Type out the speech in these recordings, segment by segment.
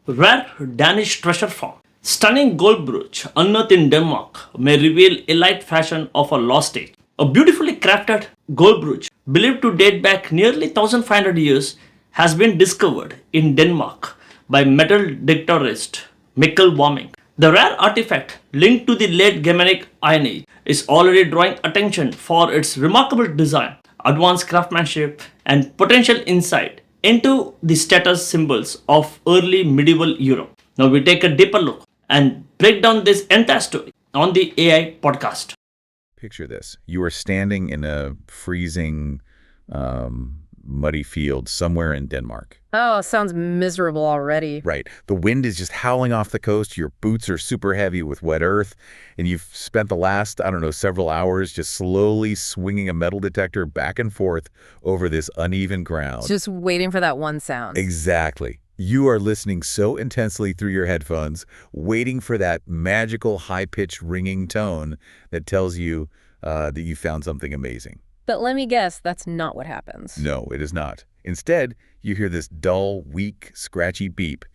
Rare Danish treasure found. Stunning gold brooch unearthed in Denmark may reveal a light fashion of a lost age. A beautifully crafted gold brooch, believed to date back nearly 1500 years, has been discovered in Denmark by metal detectorist Mikkel Warming. The rare artifact, linked to the late Germanic Iron Age, is already drawing attention for its remarkable design, advanced craftsmanship, and potential insight into the status symbols of early medieval Europe. Now we take a deeper look and break down this entire story on the AI podcast. Picture this. You are standing in a freezing, muddy field somewhere in Denmark. Oh, sounds miserable already. Right. The wind is just howling off the coast. Your boots are super heavy with wet earth. And you've spent the last, several hours just slowly swinging a metal detector back and forth over this uneven ground. Just waiting for that one sound. Exactly. You are listening so intensely through your headphones, waiting for that magical high-pitched ringing tone that tells you that you found something amazing. But let me guess, that's not what happens. No, it is not. Instead, you hear this dull, weak, scratchy beep.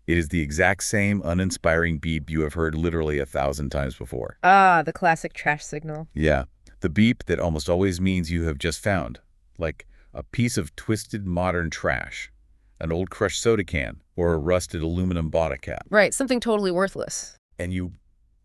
It is the exact same uninspiring beep you have heard literally 1,000 times before. Ah, the classic trash signal. Yeah, the beep that almost always means you have just found, like a piece of twisted modern trash. An old crushed soda can, or a rusted aluminum bottle cap. Right, something totally worthless. And you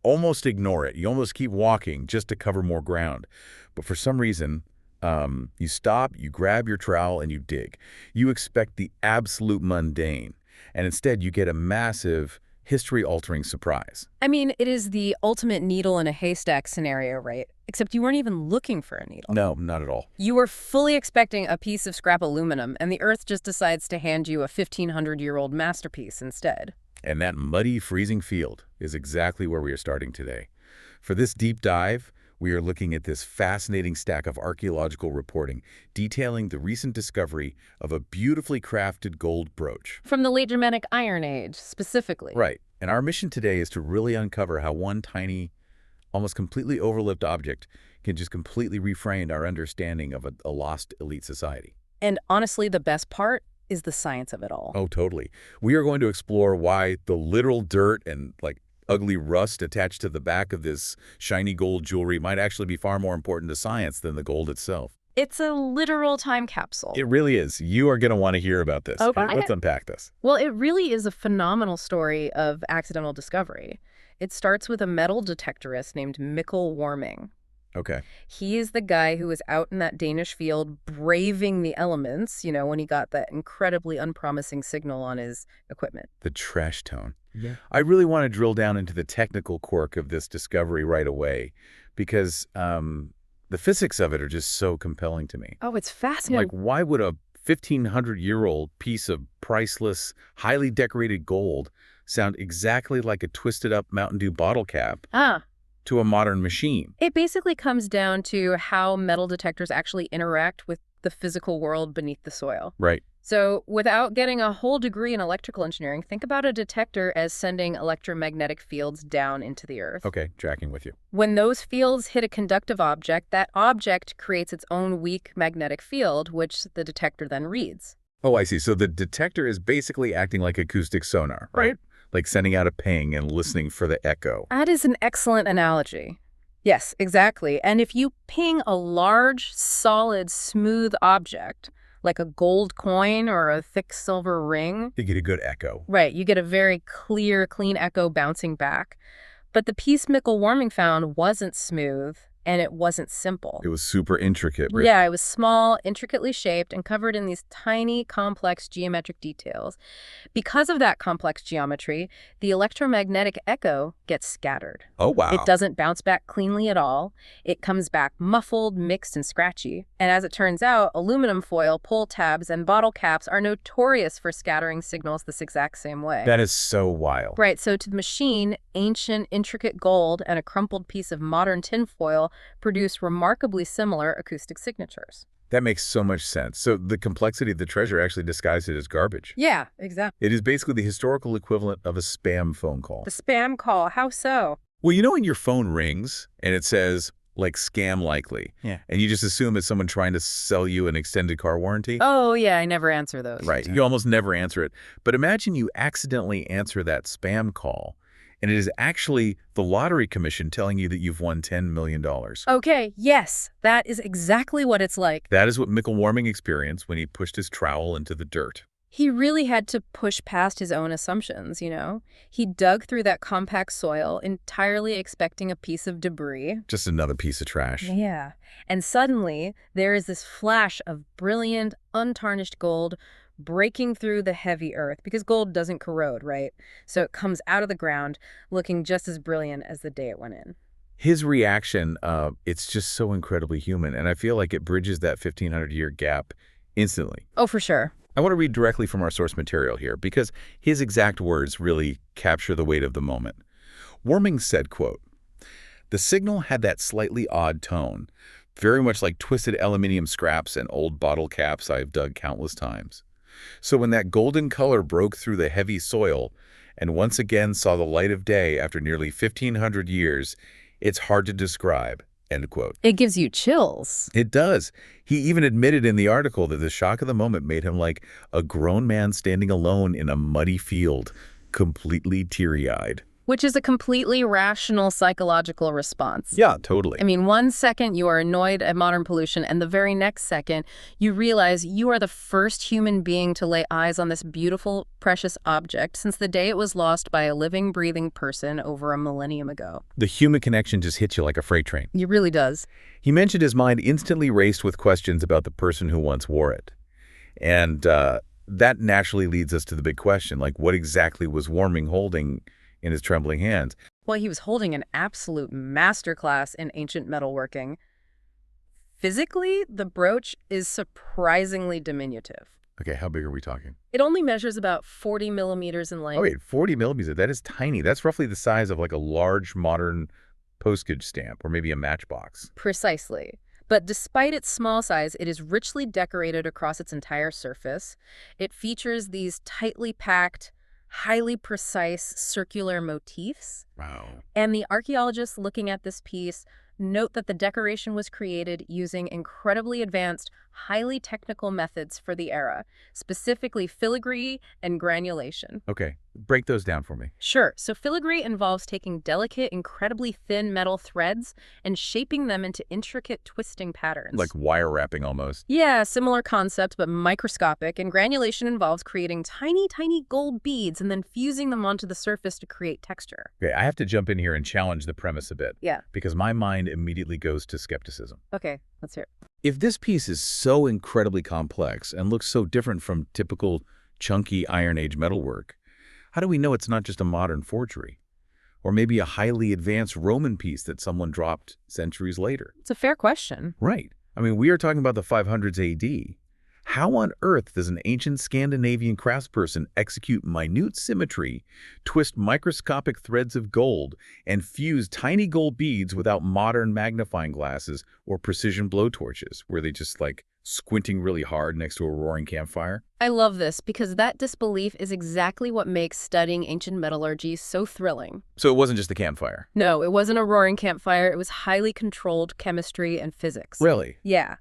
almost ignore it. You almost keep walking just to cover more ground. But for some reason, you stop, you grab your trowel, and you dig. You expect the absolute mundane, and instead you get a massive, history-altering surprise. I mean, it is the ultimate needle in a haystack scenario, right? Except you weren't even looking for a needle. No, not at all. You were fully expecting a piece of scrap aluminum, and the Earth just decides to hand you a 1,500-year-old masterpiece instead. And that muddy, freezing field is exactly where we are starting today. For this deep dive, we are looking at this fascinating stack of archaeological reporting detailing the recent discovery of a beautifully crafted gold brooch. From the Late Germanic Iron Age, specifically. Right. And our mission today is to really uncover how one tiny, almost completely overlooked object can just completely reframe our understanding of a lost elite society. And honestly, the best part is the science of it all. Oh, totally. We are going to explore why the literal dirt and, ugly rust attached to the back of this shiny gold jewelry might actually be far more important to science than the gold itself. It's a literal time capsule. It really is. You are going to want to hear about this. Okay. Let's unpack this. Well, it really is a phenomenal story of accidental discovery. It starts with a metal detectorist named Mikkel Warming. Okay. He is the guy who was out in that Danish field braving the elements, when he got that incredibly unpromising signal on his equipment. The trash tone. Yeah. I really want to drill down into the technical quirk of this discovery right away because the physics of it are just so compelling to me. Oh, it's fascinating. Why would a 1,500-year-old piece of priceless, highly decorated gold sound exactly like a twisted-up Mountain Dew bottle cap to a modern machine? It basically comes down to how metal detectors actually interact with the physical world beneath the soil. Right. So without getting a whole degree in electrical engineering, think about a detector as sending electromagnetic fields down into the earth. Okay, tracking with you. When those fields hit a conductive object, that object creates its own weak magnetic field, which the detector then reads. Oh, I see. So the detector is basically acting like acoustic sonar, right? Like sending out a ping and listening for the echo. That is an excellent analogy. Yes, exactly. And if you ping a large, solid, smooth object, like a gold coin or a thick silver ring, You get a good echo. right, you get a very clear, clean echo bouncing back. But the piece Mikkel Warming found wasn't smooth, and it wasn't simple. It was super intricate. Right? Yeah, it was small, intricately shaped, and covered in these tiny, complex geometric details. Because of that complex geometry, the electromagnetic echo gets scattered. Oh, wow. It doesn't bounce back cleanly at all. It comes back muffled, mixed, and scratchy. And as it turns out, aluminum foil, pull tabs, and bottle caps are notorious for scattering signals this exact same way. That is so wild. Right, so to the machine, ancient, intricate gold and a crumpled piece of modern tinfoil produce remarkably similar acoustic signatures. That makes so much sense. So the complexity of the treasure actually disguised it as garbage. Yeah, exactly. It is basically the historical equivalent of a spam phone call. The spam call, how so? Well, when your phone rings and it says, like scam likely. Yeah. And you just assume it's someone trying to sell you an extended car warranty. Oh, yeah, I never answer those. Right. You almost never answer it. But imagine you accidentally answer that spam call, and it is actually the lottery commission telling you that you've won $10 million. Okay, yes, that is exactly what it's like. That is what Mikkel Warming experienced when he pushed his trowel into the dirt. He really had to push past his own assumptions, you know? He dug through that compact soil, entirely expecting a piece of debris. Just another piece of trash. Yeah. And suddenly, there is this flash of brilliant, untarnished gold breaking through the heavy earth, because gold doesn't corrode, right? So it comes out of the ground looking just as brilliant as the day it went in. His reaction, it's just so incredibly human, and I feel like it bridges that 1,500-year gap instantly. Oh, for sure. I want to read directly from our source material here, because his exact words really capture the weight of the moment. Warming said, quote, "The signal had that slightly odd tone, very much like twisted aluminium scraps and old bottle caps I have dug countless times. So when that golden color broke through the heavy soil and once again saw the light of day after nearly 1,500 years, it's hard to describe." End quote. It gives you chills. It does. He even admitted in the article that the shock of the moment made him like a grown man standing alone in a muddy field, completely teary-eyed. Which is a completely rational psychological response. Yeah, totally. I mean, 1 second you are annoyed at modern pollution, and the very next second you realize you are the first human being to lay eyes on this beautiful, precious object since the day it was lost by a living, breathing person over a millennium ago. The human connection just hits you like a freight train. It really does. He mentioned his mind instantly raced with questions about the person who once wore it. And that naturally leads us to the big question, like what exactly was Warming holding in his trembling hands? Well, he was holding an absolute masterclass in ancient metalworking. Physically, the brooch is surprisingly diminutive. Okay, how big are we talking? It only measures about 40 millimeters in length. Oh, wait, 40 millimeters. That is tiny. That's roughly the size of like a large modern postage stamp or maybe a matchbox. Precisely. But despite its small size, it is richly decorated across its entire surface. It features these tightly packed, highly precise circular motifs. Wow. And the archaeologists looking at this piece note that the decoration was created using incredibly advanced, highly technical methods for the era, specifically filigree and granulation. Okay, break those down for me. Sure. So filigree involves taking delicate, incredibly thin metal threads and shaping them into intricate twisting patterns. Like wire wrapping almost. Yeah, similar concept, but microscopic. And granulation involves creating tiny, tiny gold beads and then fusing them onto the surface to create texture. Okay, I have to jump in here and challenge the premise a bit. Yeah. Because my mind immediately goes to skepticism. Okay, let's hear it. If this piece is so incredibly complex and looks so different from typical chunky Iron Age metalwork, how do we know it's not just a modern forgery? Or maybe a highly advanced Roman piece that someone dropped centuries later? It's a fair question. Right. I mean, we are talking about the 500s AD. How on earth does an ancient Scandinavian craftsperson execute minute symmetry, twist microscopic threads of gold, and fuse tiny gold beads without modern magnifying glasses or precision blowtorches? Were they just like squinting really hard next to a roaring campfire? I love this because that disbelief is exactly what makes studying ancient metallurgy so thrilling. So it wasn't just the campfire? No, it wasn't a roaring campfire. It was highly controlled chemistry and physics. Really? Yeah.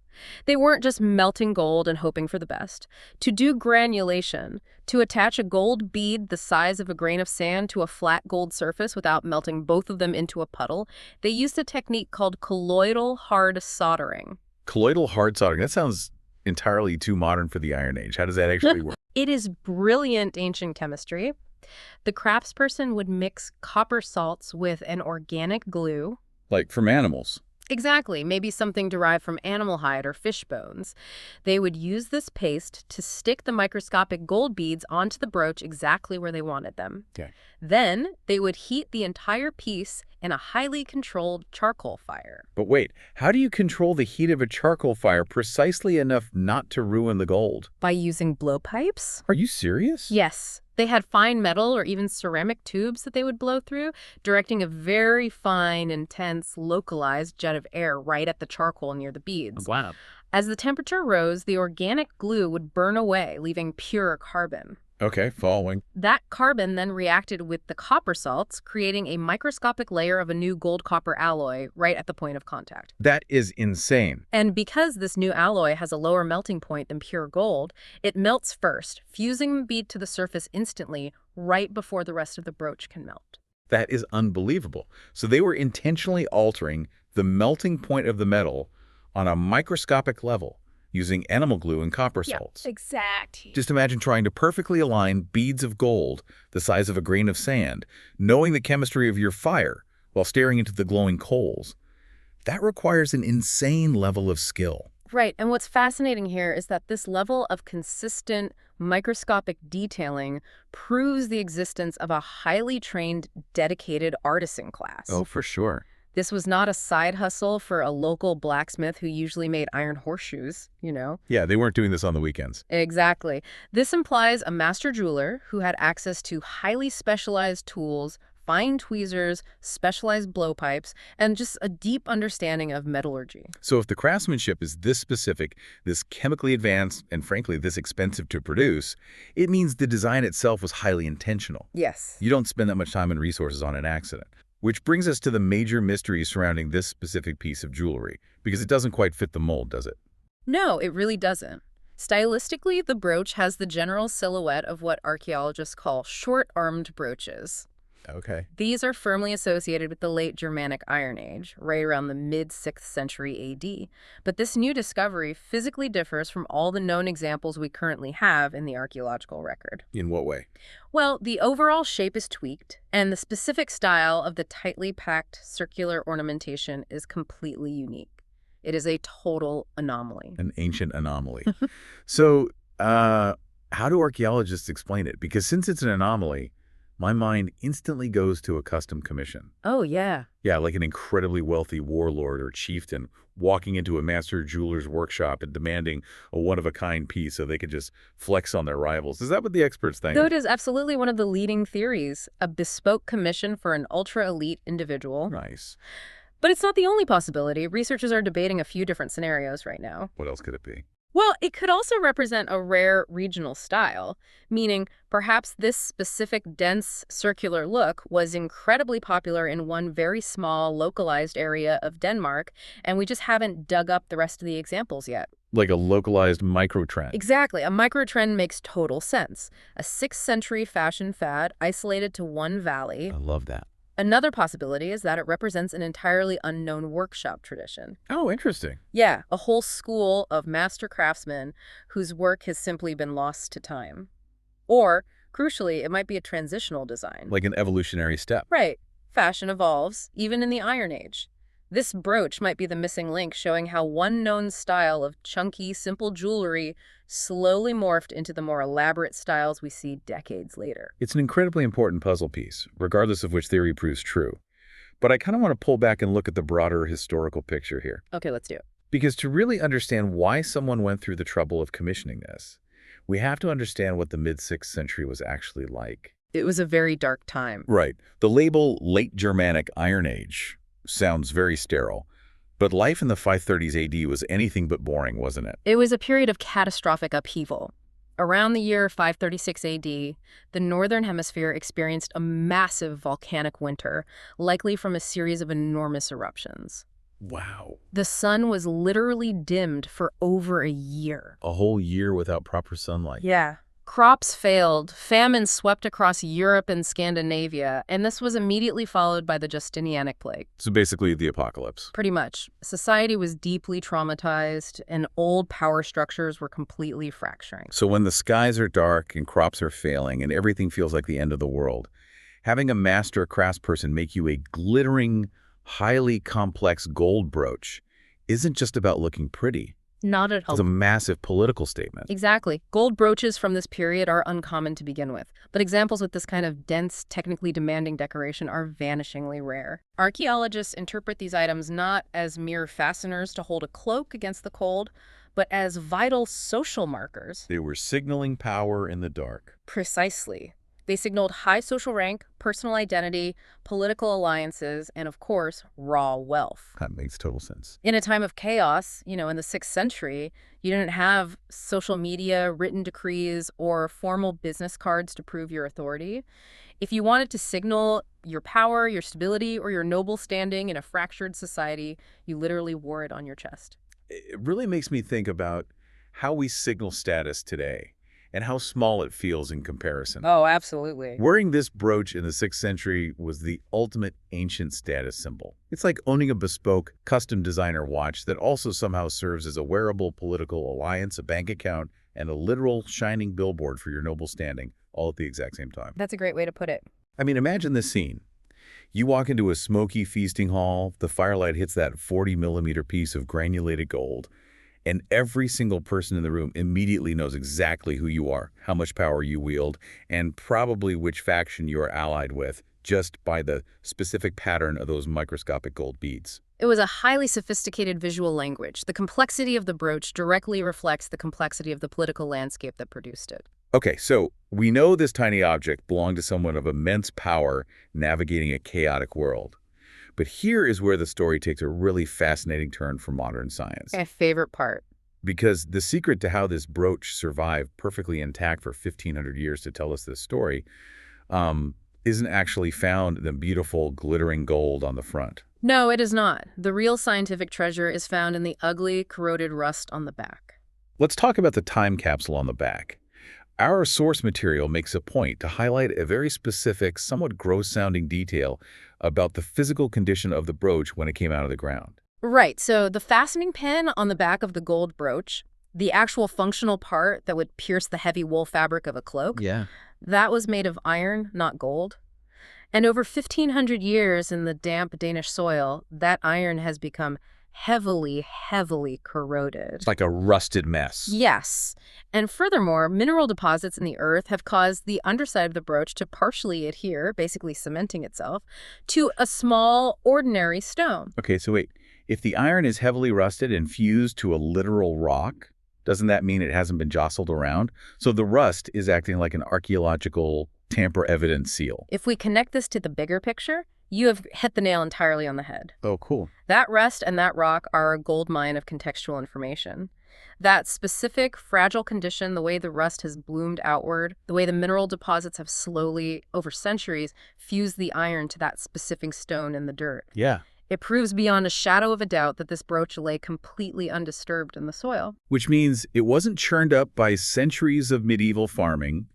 They weren't just melting gold and hoping for the best. To do granulation, to attach a gold bead the size of a grain of sand to a flat gold surface without melting both of them into a puddle, they used a technique called colloidal hard soldering. Colloidal hard soldering. That sounds entirely too modern for the Iron Age. How does that actually work? It is brilliant ancient chemistry. The craftsperson would mix copper salts with an organic glue. Like from animals? Exactly, maybe something derived from animal hide or fish bones. They would use this paste to stick the microscopic gold beads onto the brooch exactly where they wanted them. Okay. Then they would heat the entire piece in a highly controlled charcoal fire. But wait, how do you control the heat of a charcoal fire precisely enough not to ruin the gold? By using blowpipes? Are you serious? Yes. They had fine metal or even ceramic tubes that they would blow through, directing a very fine, intense, localized jet of air right at the charcoal near the beads. Wow. As the temperature rose, the organic glue would burn away, leaving pure carbon. Okay, following. That carbon then reacted with the copper salts, creating a microscopic layer of a new gold-copper alloy right at the point of contact. That is insane. And because this new alloy has a lower melting point than pure gold, it melts first, fusing the bead to the surface instantly, right before the rest of the brooch can melt. That is unbelievable. So they were intentionally altering the melting point of the metal on a microscopic level using animal glue and copper salts. Exactly. Just imagine trying to perfectly align beads of gold the size of a grain of sand, knowing the chemistry of your fire while staring into the glowing coals. That requires an insane level of skill. Right, and what's fascinating here is that this level of consistent microscopic detailing proves the existence of a highly trained, dedicated artisan class. Oh, for sure. This was not a side hustle for a local blacksmith who usually made iron horseshoes, you know? Yeah, they weren't doing this on the weekends. Exactly. This implies a master jeweler who had access to highly specialized tools, fine tweezers, specialized blowpipes, and just a deep understanding of metallurgy. So if the craftsmanship is this specific, this chemically advanced, and frankly, this expensive to produce, it means the design itself was highly intentional. Yes. You don't spend that much time and resources on an accident. Which brings us to the major mystery surrounding this specific piece of jewelry, because it doesn't quite fit the mold, does it? No, it really doesn't. Stylistically, the brooch has the general silhouette of what archaeologists call short-armed brooches. Okay. These are firmly associated with the Late Germanic Iron Age, right around the mid-6th century AD. But this new discovery physically differs from all the known examples we currently have in the archaeological record. In what way? Well, the overall shape is tweaked, and the specific style of the tightly packed circular ornamentation is completely unique. It is a total anomaly. An ancient anomaly. So, how do archaeologists explain it? Because since it's an anomaly, my mind instantly goes to a custom commission. Oh, yeah. Yeah, like an incredibly wealthy warlord or chieftain walking into a master jeweler's workshop and demanding a one-of-a-kind piece so they could just flex on their rivals. Is that what the experts think? Though it is absolutely one of the leading theories, a bespoke commission for an ultra-elite individual. Nice. But it's not the only possibility. Researchers are debating a few different scenarios right now. What else could it be? Well, it could also represent a rare regional style, meaning perhaps this specific dense circular look was incredibly popular in one very small localized area of Denmark, and we just haven't dug up the rest of the examples yet. Like a localized microtrend. Exactly. A microtrend makes total sense. A 6th century fashion fad isolated to one valley. I love that. Another possibility is that it represents an entirely unknown workshop tradition. Oh, interesting. Yeah, a whole school of master craftsmen whose work has simply been lost to time. Or, crucially, it might be a transitional design. Like an evolutionary step. Right. Fashion evolves, even in the Iron Age. This brooch might be the missing link showing how one known style of chunky, simple jewelry slowly morphed into the more elaborate styles we see decades later. It's an incredibly important puzzle piece, regardless of which theory proves true. But I kind of want to pull back and look at the broader historical picture here. Okay, let's do it. Because to really understand why someone went through the trouble of commissioning this, we have to understand what the mid-6th century was actually like. It was a very dark time. Right. The label Late Germanic Iron Age sounds very sterile, but life in the 530s AD was anything but boring, wasn't it? It was a period of catastrophic upheaval. Around the year 536 AD, the Northern Hemisphere experienced a massive volcanic winter, likely from a series of enormous eruptions. Wow. The sun was literally dimmed for over a year. A whole year without proper sunlight. Yeah. Crops failed, famine swept across Europe and Scandinavia, and this was immediately followed by the Justinianic plague. So basically the apocalypse. Pretty much. Society was deeply traumatized, and old power structures were completely fracturing. So when the skies are dark and crops are failing and everything feels like the end of the world, having a master craftsperson make you a glittering, highly complex gold brooch isn't just about looking pretty. Not at all. It's a massive political statement. Exactly. Gold brooches from this period are uncommon to begin with, but examples with this kind of dense, technically demanding decoration are vanishingly rare. Archaeologists interpret these items not as mere fasteners to hold a cloak against the cold, but as vital social markers. They were signaling power in the dark. Precisely. They signaled high social rank, personal identity, political alliances, and of course, raw wealth. That makes total sense. In a time of chaos, in the 6th century, you didn't have social media, written decrees, or formal business cards to prove your authority. If you wanted to signal your power, your stability, or your noble standing in a fractured society, you literally wore it on your chest. It really makes me think about how we signal status today and how small it feels in comparison. Oh, absolutely. Wearing this brooch in the 6th century was the ultimate ancient status symbol. It's like owning a bespoke, custom designer watch that also somehow serves as a wearable political alliance, a bank account, and a literal shining billboard for your noble standing, all at the exact same time. That's a great way to put it. I mean, imagine this scene. You walk into a smoky feasting hall, the firelight hits that 40-millimeter piece of granulated gold, and every single person in the room immediately knows exactly who you are, how much power you wield, and probably which faction you are allied with, just by the specific pattern of those microscopic gold beads. It was a highly sophisticated visual language. The complexity of the brooch directly reflects the complexity of the political landscape that produced it. Okay, so we know this tiny object belonged to someone of immense power navigating a chaotic world. But here is where the story takes a really fascinating turn for modern science. My favorite part. Because the secret to how this brooch survived perfectly intact for 1,500 years to tell us this story isn't actually found in the beautiful glittering gold on the front. No, it is not. The real scientific treasure is found in the ugly, corroded rust on the back. Let's talk about the time capsule on the back. Our source material makes a point to highlight a very specific, somewhat gross-sounding detail about the physical condition of the brooch when it came out of the ground. Right, so the fastening pin on the back of the gold brooch, the actual functional part that would pierce the heavy wool fabric of a cloak, that was made of iron, not gold. And over 1,500 years in the damp Danish soil, that iron has become heavily, heavily corroded. It's like a rusted mess. Yes. And furthermore, mineral deposits in the earth have caused the underside of the brooch to partially adhere, basically cementing itself, to a small, ordinary stone. Okay, so wait. If the iron is heavily rusted and fused to a literal rock, doesn't that mean it hasn't been jostled around? So the rust is acting like an archaeological tamper-evident seal. If we connect this to the bigger picture, you have hit the nail entirely on the head. Oh, cool. That rust and that rock are a gold mine of contextual information. That specific, fragile condition, the way the rust has bloomed outward, the way the mineral deposits have slowly, over centuries, fused the iron to that specific stone in the dirt. Yeah. It proves beyond a shadow of a doubt that this brooch lay completely undisturbed in the soil. Which means it wasn't churned up by centuries of medieval farming.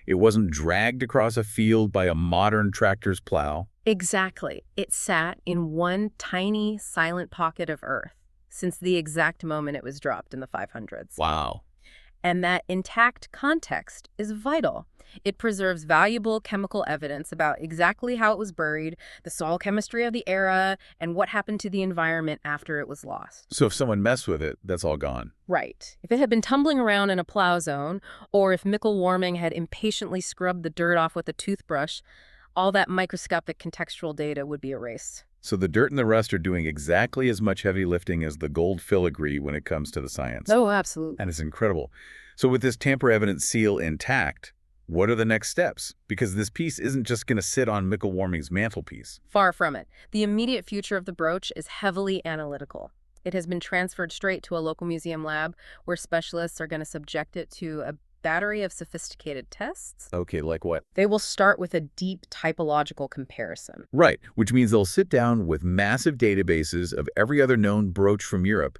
It wasn't dragged across a field by a modern tractor's plow. Exactly. It sat in one tiny, silent pocket of earth since the exact moment it was dropped in the 500s. Wow. And that intact context is vital. It preserves valuable chemical evidence about exactly how it was buried, the soil chemistry of the era, and what happened to the environment after it was lost. So if someone messed with it, that's all gone. Right. If it had been tumbling around in a plow zone, or if Mickle Warming had impatiently scrubbed the dirt off with a toothbrush, all that microscopic contextual data would be erased. So the dirt and the rust are doing exactly as much heavy lifting as the gold filigree when it comes to the science. Oh, absolutely. And it's incredible. So with this tamper-evident seal intact, what are the next steps? Because this piece isn't just going to sit on Mickle Warming's mantelpiece. Far from it. The immediate future of the brooch is heavily analytical. It has been transferred straight to a local museum lab where specialists are going to subject it to a battery of sophisticated tests. Okay, like what? They will start with a deep typological comparison. Right, which means they'll sit down with massive databases of every other known brooch from Europe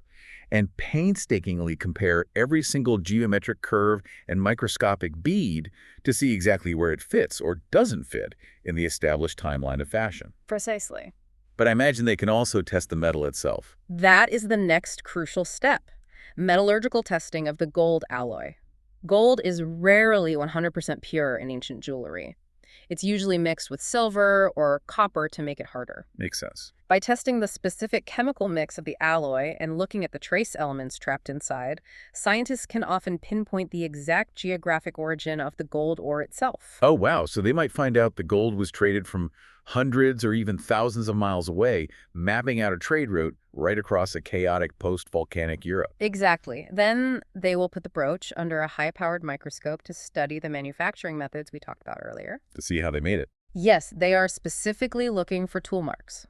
and painstakingly compare every single geometric curve and microscopic bead to see exactly where it fits or doesn't fit in the established timeline of fashion. Precisely. But I imagine they can also test the metal itself. That is the next crucial step, metallurgical testing of the gold alloy. Gold is rarely 100% pure in ancient jewelry. It's usually mixed with silver or copper to make it harder. Makes sense. By testing the specific chemical mix of the alloy and looking at the trace elements trapped inside, scientists can often pinpoint the exact geographic origin of the gold ore itself. Oh, wow. So they might find out the gold was traded from hundreds or even thousands of miles away, mapping out a trade route right across a chaotic post-volcanic Europe. Exactly. Then they will put the brooch under a high-powered microscope to study the manufacturing methods we talked about earlier. To see how they made it. Yes, they are specifically looking for tool marks.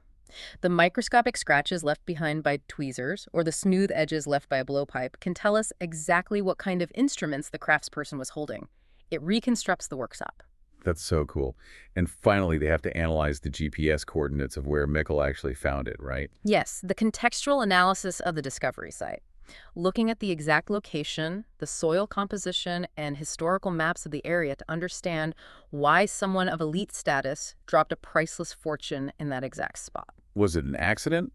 The microscopic scratches left behind by tweezers or the smooth edges left by a blowpipe can tell us exactly what kind of instruments the craftsperson was holding. It reconstructs the workshop. That's so cool. And finally, they have to analyze the GPS coordinates of where Mikkel actually found it, right? Yes, the contextual analysis of the discovery site. Looking at the exact location, the soil composition, and historical maps of the area to understand why someone of elite status dropped a priceless fortune in that exact spot. Was it an accident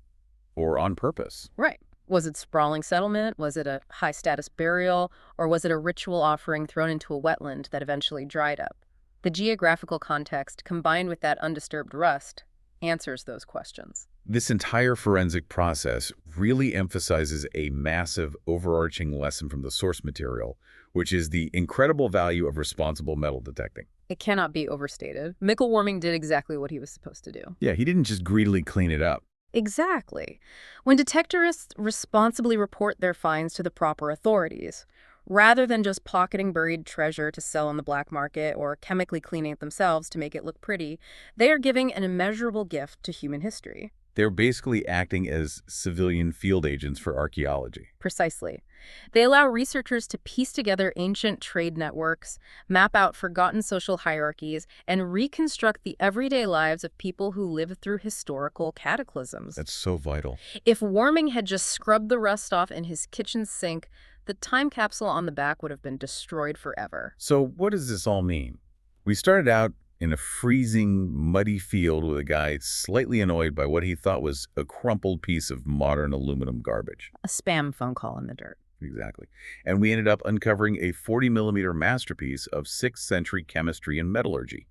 or on purpose? Right. Was it sprawling settlement? Was it a high-status burial? Or was it a ritual offering thrown into a wetland that eventually dried up? The geographical context, combined with that undisturbed rust, answers those questions. This entire forensic process really emphasizes a massive, overarching lesson from the source material, which is the incredible value of responsible metal detecting. It cannot be overstated. Mikkel Warming did exactly what he was supposed to do. Yeah, he didn't just greedily clean it up. Exactly. When detectorists responsibly report their finds to the proper authorities, rather than just pocketing buried treasure to sell on the black market or chemically cleaning it themselves to make it look pretty, they are giving an immeasurable gift to human history. They're basically acting as civilian field agents for archaeology. Precisely. They allow researchers to piece together ancient trade networks, map out forgotten social hierarchies, and reconstruct the everyday lives of people who lived through historical cataclysms. That's so vital. If Warming had just scrubbed the rust off in his kitchen sink, the time capsule on the back would have been destroyed forever. So what does this all mean? We started out in a freezing, muddy field with a guy slightly annoyed by what he thought was a crumpled piece of modern aluminum garbage. A spam phone call in the dirt. Exactly. And we ended up uncovering a 40-millimeter masterpiece of 6th century chemistry and metallurgy.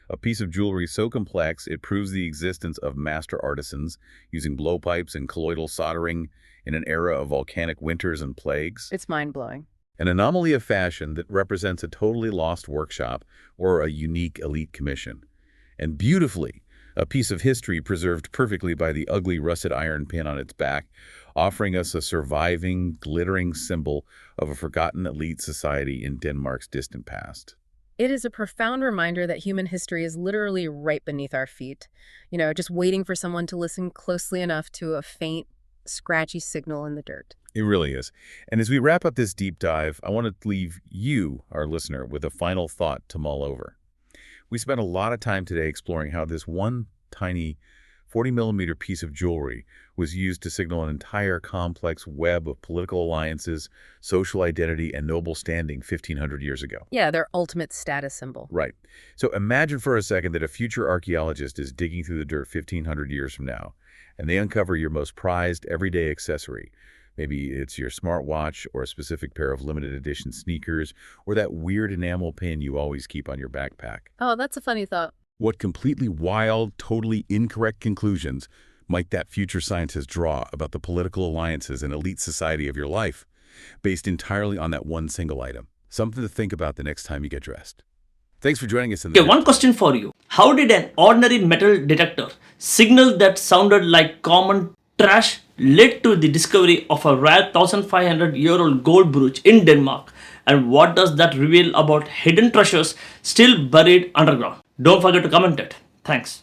A piece of jewelry so complex it proves the existence of master artisans using blowpipes and colloidal soldering in an era of volcanic winters and plagues. It's mind-blowing. An anomaly of fashion that represents a totally lost workshop or a unique elite commission. And beautifully, a piece of history preserved perfectly by the ugly rusted iron pin on its back, offering us a surviving, glittering symbol of a forgotten elite society in Denmark's distant past. It is a profound reminder that human history is literally right beneath our feet. Just waiting for someone to listen closely enough to a faint, scratchy signal in the dirt. It really is. And as we wrap up this deep dive, I want to leave you, our listener, with a final thought to mull over. We spent a lot of time today exploring how this one tiny 40-millimeter piece of jewelry was used to signal an entire complex web of political alliances, social identity, and noble standing 1,500 years ago. Yeah, their ultimate status symbol. Right. So imagine for a second that a future archaeologist is digging through the dirt 1,500 years from now, and they uncover your most prized everyday accessory. Maybe it's your smartwatch or a specific pair of limited edition sneakers or that weird enamel pin you always keep on your backpack. Oh, that's a funny thought. What completely wild, totally incorrect conclusions might that future scientist draw about the political alliances and elite society of your life, based entirely on that one single item? Something to think about the next time you get dressed. Thanks for joining us in the Okay, one question for you. How did an ordinary metal detector signal that sounded like common trash led to the discovery of a rare 1,500-year-old gold brooch in Denmark? And what does that reveal about hidden treasures still buried underground? Don't forget to comment it. Thanks.